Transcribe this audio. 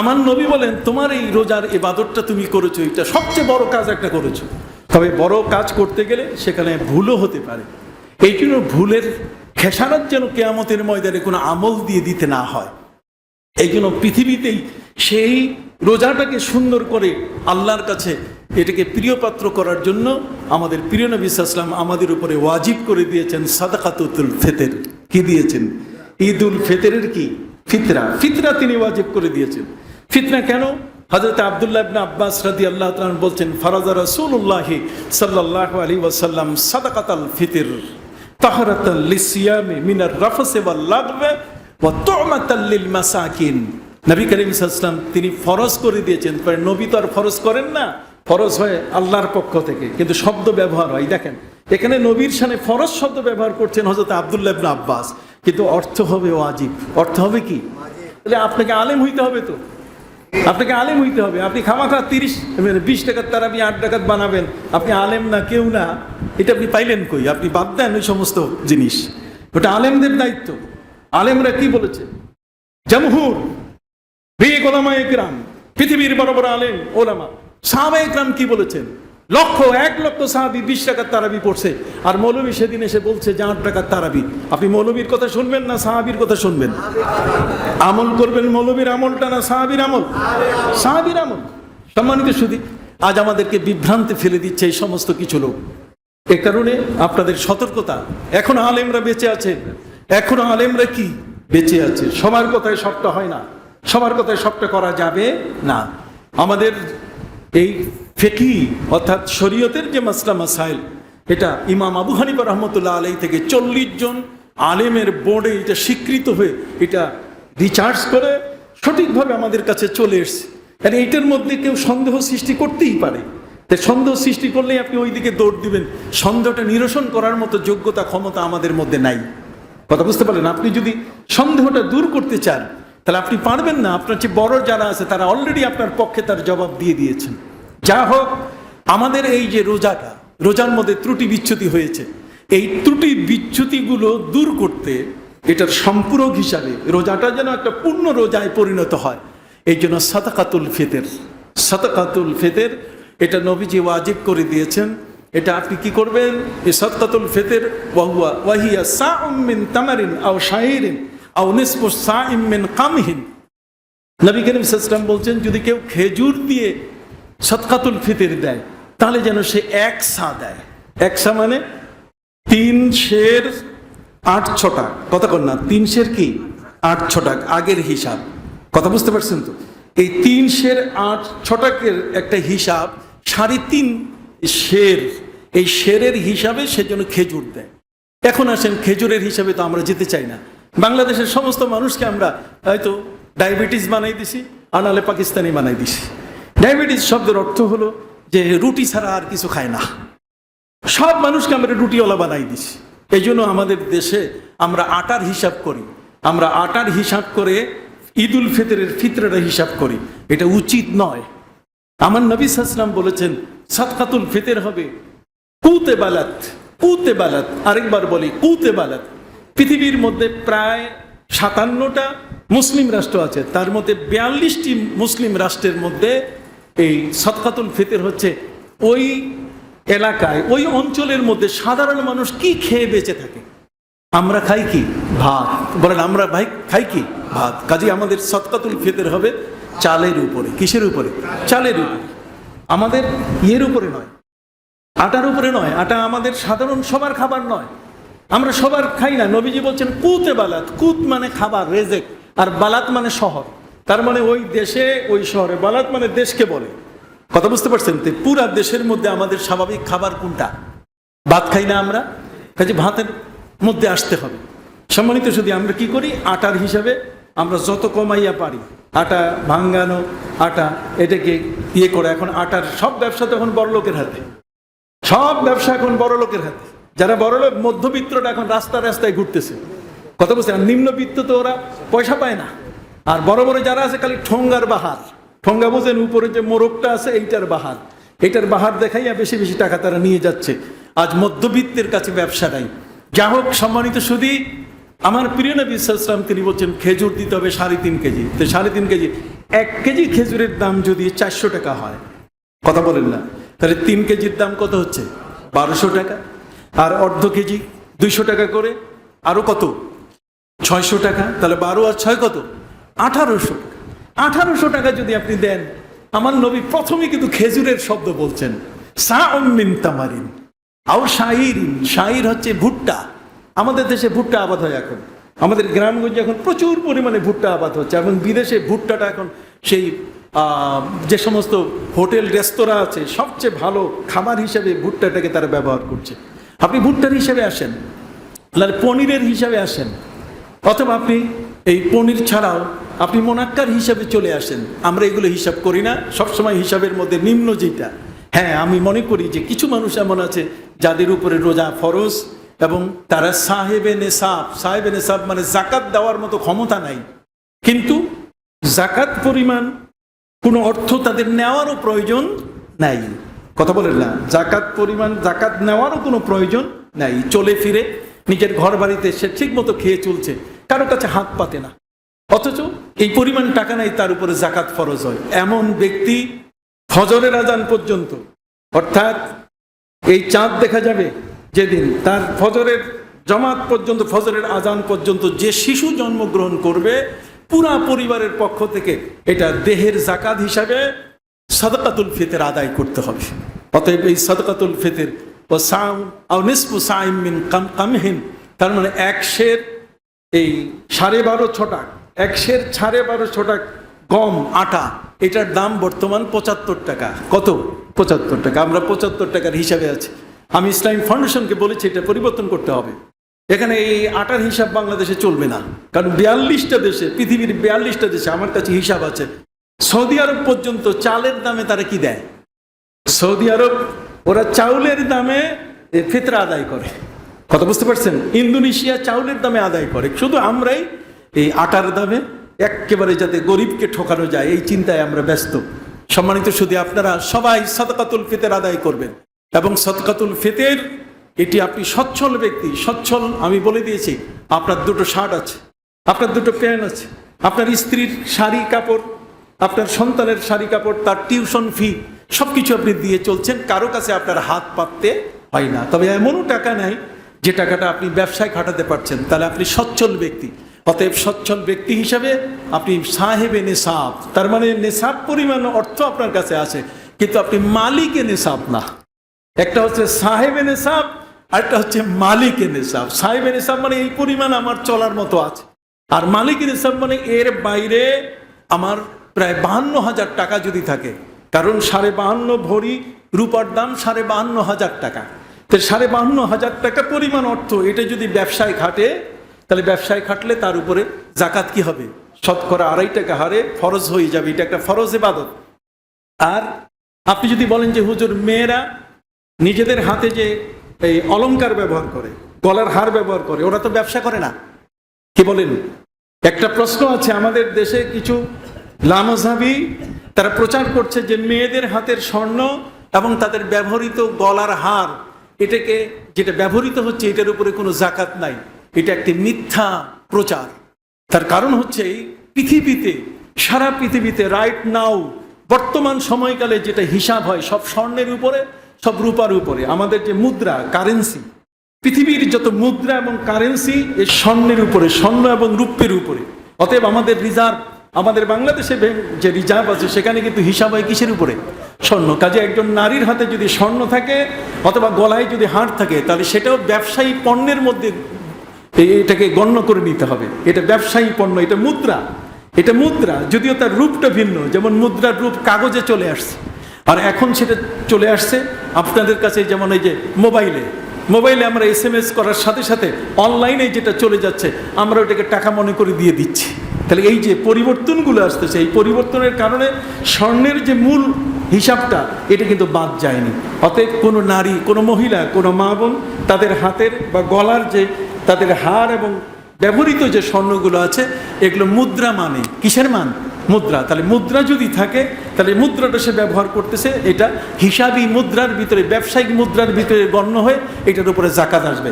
আমার নবী বলেন, তোমার এই রোজার ইবাদতটা তুমি করেছো, এটা সবচেয়ে বড় কাজ একটা করেছো। তবে বড় কাজ করতে গেলে সেখানে ভুলও হতে পারে। এই জন্য ভুলের খেসারত যেন কিয়ামতের ময়দানে কোনো আমল দিয়ে দিতে না হয়। এই জন্য পৃথিবীতেই সেই রোজাটাকে সুন্দর করে আল্লাহর কাছে এটাকে প্রিয়পাত্র করার জন্য আমাদের প্রিয় নবী সাল্লাল্লাহু আলাইহি ওয়াসাল্লাম আমাদের উপরে ওয়াজিব করে দিয়েছেন সাদাকাতুল ফিতর। কি দিয়েছেন? ঈদুল ফিতরের কি ফিতরা, ফিতরা তিনি ওয়াজিব করে দিয়েছেন। ফিতরা কেন? হযরত আব্দুল্লাহ ইবনে আব্বাস রাদিয়াল্লাহু তাআলা বলছেন, ফারাজা রাসূলুল্লাহ সাল্লাল্লাহু আলাইহি ওয়াসাল্লাম সাদাকাতুল ফিতর তাহরাতাল লিসিয়ামি মিনার রাফসি ওয়াল লাগওয়ি ওয়া তু'মাতাল লিল মাসাকিন। নবী করিম সাল্লাল্লাহু আলাইহি ওয়াসাল্লাম তিনি ফরজ করে দিয়েছেন। নবী তো আর ফরজ করেন না, ফরজ হয় আল্লাহর পক্ষ থেকে, কিন্তু শব্দ ব্যবহার হয়। দেখেন এখানে নবীর শানে ফরজ শব্দ ব্যবহার করছেন হযরত আব্দুল্লাহ ইবনে আব্বাস, কিন্তু অর্থ হবে ওয়াজিব। অর্থ হবে কি? তাহলে আপনাকে আলেম হইতে হবে, তো আপনাকে আলেম হইতে হবে। আপনি খামাখা 20 টাকার তারাবি 8 টাকাত বানাবেন, আপনি আলেম না, কেউ না, এটা আপনি পাইলেন কই? আপনি বাদ দেন ওই সমস্ত জিনিস, ওটা আলেমদের দায়িত্ব। আলেমরা কি বলেছে? জামহুর ওলামায়ে কেরাম, পৃথিবীর বড় বড় আলেম ওলামা সাহাবায়ে কেরাম কি বলেছেন? 1 লক্ষ সাহাবী 20 টাকার তারাবি পড়ছে, আর মৌলবী সেদিন এসে বলছে যে 8 টাকার তারাবি। আপনি মৌলবীর কথা শুনবেন না সাহাবীর কথা শুনবেন? আমল করবেন মৌলবীর আমলটা না সাহাবীর আমল? সাহাবীর আমল। সম্মানিত সুধী, আজ আমাদেরকে বিভ্রান্তি ফেলে দিচ্ছে এই সমস্ত কিছু লোক। এ কারণে আপনাদের সতর্কতা, এখন আলেমরা বেঁচে আছে, এখন আলেমরা কি বেঁচে আছে। সবার কথায় সবটা হয় না, সবার কথায় সবটা করা যাবে না। আমাদের এই ফিকহি অর্থাৎ শরীয়তের যে মাসলা মাসাইল, এটা ইমাম আবু হানিফা রহমতুল্লাহ আলাইহি থেকে 40 জন আলেমের বোর্ডে এটা স্বীকৃত হয়ে এটা রিসার্চ করে সঠিকভাবে আমাদের কাছে চলে এসছে। আর এইটার মধ্যে কেউ সন্দেহ সৃষ্টি করতেই পারে, তাই সন্দেহ সৃষ্টি করলেই আপনি ওই দিকে দৌড় দিবেন। সন্দেহটা নিরসন করার মতো যোগ্যতা ক্ষমতা আমাদের মধ্যে নাই। কথা বুঝতে পারলেন? আপনি যদি সন্দেহটা দূর করতে চান তাহলে আপনি পারবেন না। আপনার চেয়ে বড় যারা আছে তারা অলরেডি আপনার পক্ষে তার জবাব দিয়ে দিয়েছেন। যা হোক, আমাদের এই যে রোজাটা, রোজার মধ্যে ত্রুটি বিচ্যুতি হয়েছে, এই ত্রুটি বিচ্যুতিগুলো দূর করতে এটার সম্পূরক হিসাবে রোজাটা যেন একটা পূর্ণ রোজায় পরিণত হয়, এই জন্য সাদাকাতুল ফিতর, সাদাকাতুল ফিতর এটা নবীজি ওয়াজিব করে দিয়েছেন। এটা আপনি কি করবেন? এই সাদাকাতুল ফিতর ওয়াহিয়া সাউম মিন তামারিন আও শাইরিন আও নিসফু সাইম মিন কামহিন। নবী করিম সাল্লাল্লাহু আলাইহি ওয়াসাল্লাম বলছেন, যদি কেউ খেজুর দিয়ে সাদকাতুল ফিতর দেয় তাহলে যেন সে 1 সা দেয়। 1 সা মানে 3 সের 8 ছটা। কথা কর না, 3 সের কি 8 ছটাক আগের হিসাব। কথা বুঝতে পারছেন তো? এই 3 সের 8 ছটাকের একটা হিসাব 3.5 সের, এই সেরের হিসাবে সে যেন খেজুর দেয়। এখন আসেন, খেজুরের হিসাবে তো আমরা যেতে চাই না। বাংলাদেশের সমস্ত মানুষকে আমরা হয়তো ডায়াবেটিস বানাই দিছি, আর নাহলে পাকিস্তানি বানাই দিছি। ডায়াবেটিস শব্দের অর্থ হলো যে রুটি ছাড়া আর কিছু খায় না। সব মানুষকে আমরা রুটিওয়ালা বানাই দিছি। এই জন্য আমাদের দেশে আমরা আটার হিসাব করি, আমরা আটার হিসাব করে ঈদুল ফিতরের ফিতরাটা হিসাব করি। এটা উচিত নয়। আমার নবী সাল্লাল্লাহু আলাইহি ওয়াসাল্লাম বলেছেন সাদকাতুল ফিতর হবে কুতে বালাত, কুতে বালাত। আরেকবার বলি, কুতে বালাত। পৃথিবীর মধ্যে প্রায় 57টা মুসলিম রাষ্ট্র আছে, তার মধ্যে 42টি মুসলিম রাষ্ট্রের মধ্যে এই সাদকাতুল ফিতর হচ্ছে ওই এলাকায়, ওই অঞ্চলের মধ্যে সাধারণ মানুষ কি খেয়ে বেঁচে থাকে। আমরা খাই কি? ভাত। বলেন আমরা ভাই খাই কি? ভাত। কাজে আমাদের সাদকাতুল ফিতর হবে চালের উপরে। কিসের উপরে? চালের উপরে। আমাদের ইয়ের উপরে নয়, আটার উপরে নয়। আটা আমাদের সাধারণ সবার খাবার নয়, আমরা সবার খাই না। নবীজি বলছেন কুতে বালাত। কুত মানে খাবার, রেজেক, আর বালাত মানে শহর। তার মানে ওই দেশে, ওই শহরে। বালাত মানে দেশকে বলে। কথা বুঝতে পারছেন? তো পুরা দেশের মধ্যে আমাদের স্বাভাবিক খাবার কোনটা? ভাত খাই না আমরা, কাজে ভাতের মধ্যে আসতে হবে। সম্মানিত যদি আমরা কি করি? আটার হিসাবে আমরা যত কমাইয়া পারি, আটা ভাঙ্গানো, আটা এটাকে ইয়ে করে। এখন আটার সব ব্যবসা তো এখন বড় লোকের হাতে, সব ব্যবসা এখন বড় লোকের হাতে। যারা বড় লোক, মধ্যবিত্তটা এখন রাস্তায় রাস্তায় ঘুরতেছে। কথা বলছে, আর নিম্নবিত্ত তো ওরা পয়সা পায় না। আর বড় বড় যারা আছে খালি ঠোঙ্গার বাহার। ঠোঙ্গা বোঝেন? উপরে যে মোরগটা আছে এইটার বাহার, এইটার বাহার দেখাইয়া বেশি বেশি টাকা তারা নিয়ে যাচ্ছে। আজ মধ্যবিত্তের কাছে ব্যবসা নাই। যা হোক, সম্মানিত সুধী, আমার প্রিয় নবী সাল্লাল্লাহু আলাইহি ওয়াসাল্লাম তিনি বলছেন খেজুর দিতে হবে 3.5 কেজি। তো 3.5 কেজি 1 কেজি খেজুরের দাম যদি 400 টাকা হয়, কথা বলেন না, তাহলে 3 কেজির দাম কত হচ্ছে? 1200 টাকা। আর অর্ধ কেজি 200 টাকা করে, আরো কত? 600 টাকা। তাহলে 12 আর 6 কত? 1800 টাকা। 1800 টাকা যদি আপনি দেন, আমার নবী প্রথমে কিন্তু খেজুরের শব্দ বলছেন, সাউম মিন তামারিন আও শাইরিন। শাইর হচ্ছে ভুট্টা। আমাদের দেশে ভুট্টা আবাদ হয় এখন, আমাদের গ্রামগঞ্জে এখন প্রচুর পরিমাণে ভুট্টা আবাদ হচ্ছে, এবং বিদেশে ভুট্টাটা এখন সেই যে সমস্ত হোটেল রেস্তোরাঁ আছে সবচেয়ে ভালো খাবার হিসেবে ভুট্টাটাকে তারা ব্যবহার করছে। আপনি ভুট্টার হিসেবে আসেন, পনিরের হিসাবে আসেন, অথবা আপনি এই পনির ছাড়াও আপনি মোনাক্কার হিসাবে চলে আসেন। আমরা এগুলো হিসাব করি না, সবসময় হিসাবের মধ্যে নিম্ন যেটা। হ্যাঁ, আমি মনে করি যে কিছু মানুষ এমন আছে যাদের উপরে রোজা ফরজ এবং তারা সাহেবে নেশাব। সাহেবে নেশাব মানে জাকাত দেওয়ার মতো ক্ষমতা নাই, কিন্তু জাকাত পরিমাণ কোনো অর্থ তাদের নেওয়ারও প্রয়োজন নাই। কথা বলেন না, জাকাত পরিমাণ জাকাত নেওয়ারও কোনো প্রয়োজন নাই। চলে ফিরে নিজের ঘর বাড়িতে সে ঠিক মতো খেয়ে চলছে, কারো কাছে হাত পাতে না, অথচ এই পরিমাণ টাকা নাই, তার উপরে জাকাত ফরজ হয়। এমন ব্যক্তি ফজরের আজান পর্যন্ত, অর্থাৎ এই চাঁদ দেখা যাবে যেদিন, তার ফজরের জামাত পর্যন্ত, ফজরের আজান পর্যন্ত যে শিশু জন্মগ্রহণ করবে, পুরা পরিবারের পক্ষ থেকে এটা দেহের জাকাত হিসাবে সাদকাতুল ফিতর আদায় করতে হবে। অতএব এই সাদকাতুল ফিতর ও সাম আও নিসফু সাইম মিন কামহিন, তার মানে 1 সের এই 12.5 ছটাক, 1 সের 12.5 ছটাক গম আটা, এটার দাম বর্তমান 75 টাকা। কত? 75 টাকা। আমরা 75 টাকার হিসাবে আছি। আমি ইসলামিক ফাউন্ডেশনকে বলেছি এটা পরিবর্তন করতে হবে। এখানে এই আটার হিসাব বাংলাদেশে চলবে না, কারণ 42টা দেশে, পৃথিবীর 42টা দেশে আমার কাছে হিসাব আছে। সৌদি আরব পর্যন্ত চালের দামে তারা কি দেয়? সৌদি আরব ওরা চাউলের দামে ফিতরা আদায় করে। কথা বুঝতে পারছেন? ইন্দোনেশিয়া চাউলের দামে আদায় করে। শুধু আমরাই এই আটার দামে একেবারে যাতে গরিবকে ঠকানো যায় এই চিন্তায় আমরা ব্যস্ত। সম্মানিত শুধু আপনারা সবাই সাদকাতুল ফিতর আদায় করবেন, এবং সাদকাতুল ফিতর এটি আপনি সচ্ছল ব্যক্তি, সচ্ছল, আমি বলে দিয়েছি, আপনার 2টো শার্ট আছে, আপনার 2টো প্যান্ট আছে, আপনার স্ত্রীর শাড়ি কাপড়, আপনার সন্তানের শাড়ি কাপড়, তার টিউশন ফি, সবকিছু আপনি দিয়ে চলছেন, কারো কাছে আপনার হাত পাততে হয় না। তবে এমনও টাকা নাই যে টাকাটা আপনি ব্যবসায় খাটাতে পারছেন, তাহলে আপনি সচ্ছল ব্যক্তি। অতএব সচ্ছল ব্যক্তি হিসাবে আপনি সাহেবে নেশাব, তার মানে নেশাব পরিমাণ অর্থ আপনার কাছে আছে, কিন্তু আপনি মালিকে নেশাব না। একটা হচ্ছে সাহেবে নেশাব, আরেকটা হচ্ছে মালিকে নেশাব। সাহেবে নেশাব মানে এই পরিমাণ আমার চলার মতো আছে, আর মালিকে নেশাব মানে এর বাইরে আমার প্রায় 52,000 টাকা যদি থাকে, কারণ 52.5 ভরি রূপার দাম 52,500 টাকা। তো 52,500 টাকা পরিমাণ অর্থ, এটা যদি ব্যবসায় খাটে, তাহলে ব্যবসায় খাটলে তার উপরে জাকাত কি হবে? শতকরা 2.5 টাকা হারে ফরজ হয়ে যাবে। এটা একটা ফরজ ইবাদত। আর আপনি যদি বলেন যে হুজুর, মেয়েরা নিজেদের হাতে যে এই অলংকার ব্যবহার করে, গলার হার ব্যবহার করে, ওরা তো ব্যবসা করে না, কি বলেন? একটা প্রশ্ন আছে, আমাদের দেশে কিছু লামাযহাবী তারা প্রচার করছে যে মেয়েদের হাতের স্বর্ণ এবং তাদের ব্যবহৃত গলার হার, এটাকে যেটা ব্যবহৃত হচ্ছে এটার উপরে কোনো জাকাত নাই। এটা একটি মিথ্যা প্রচার। তার কারণ হচ্ছে এই পৃথিবীতে, সারা পৃথিবীতে রাইট নাও, বর্তমান সময়কালে যেটা হিসাব হয় সব স্বর্ণের উপরে, সব রূপার উপরে। আমাদের যে মুদ্রা, কারেন্সি, পৃথিবীর যত মুদ্রা এবং কারেন্সি এই স্বর্ণের উপরে, স্বর্ণ এবং রূপের উপরে। অতএব আমাদের রিজার্ভ, আমাদের বাংলাদেশে যে রিজার্ভ আছে, সেখানে কিন্তু হিসাব হয় কিসের উপরে? স্বর্ণ। কাজে একজন নারীর হাতে যদি স্বর্ণ থাকে অথবা গলায় যদি হার থাকে, তাহলে সেটাও ব্যবসায়ী পণ্যের মধ্যে এটাকে গণ্য করে নিতে হবে। এটা ব্যবসায়ী পণ্য, এটা মুদ্রা, এটা মুদ্রা, যদিও তার রূপটা ভিন্ন। যেমন মুদ্রার রূপ কাগজে চলে আসছে, আর এখন সেটা চলে আসছে আপনাদের কাছে, যেমন এই যে মোবাইলে আমরা SMS করার সাথে সাথে অনলাইনে যেটা চলে যাচ্ছে, আমরা ওটাকে টাকা মনে করে দিয়ে দিচ্ছি। তাহলে এই যে পরিবর্তনগুলো আসতেছে, এই পরিবর্তনের কারণে স্বর্ণের যে মূল হিসাবটা, এটা কিন্তু বাদ যায়নি। অতএব কোনো নারী, কোনো মহিলা, কোনো মা বোন তাদের হাতের বা গলার যে তাদের হার এবং ব্যবহৃত যে স্বর্ণগুলো আছে, এগুলো মুদ্রা। মানে কিসের মান? মুদ্রা। তাহলে মুদ্রা যদি থাকে, তাহলে মুদ্রাটা সে ব্যবহার করতেছে, এটা হিসাবি মুদ্রার ভিতরে, ব্যবসায়িক মুদ্রার ভিতরে গণ্য হয়ে এটার উপরে জাকাত আসবে।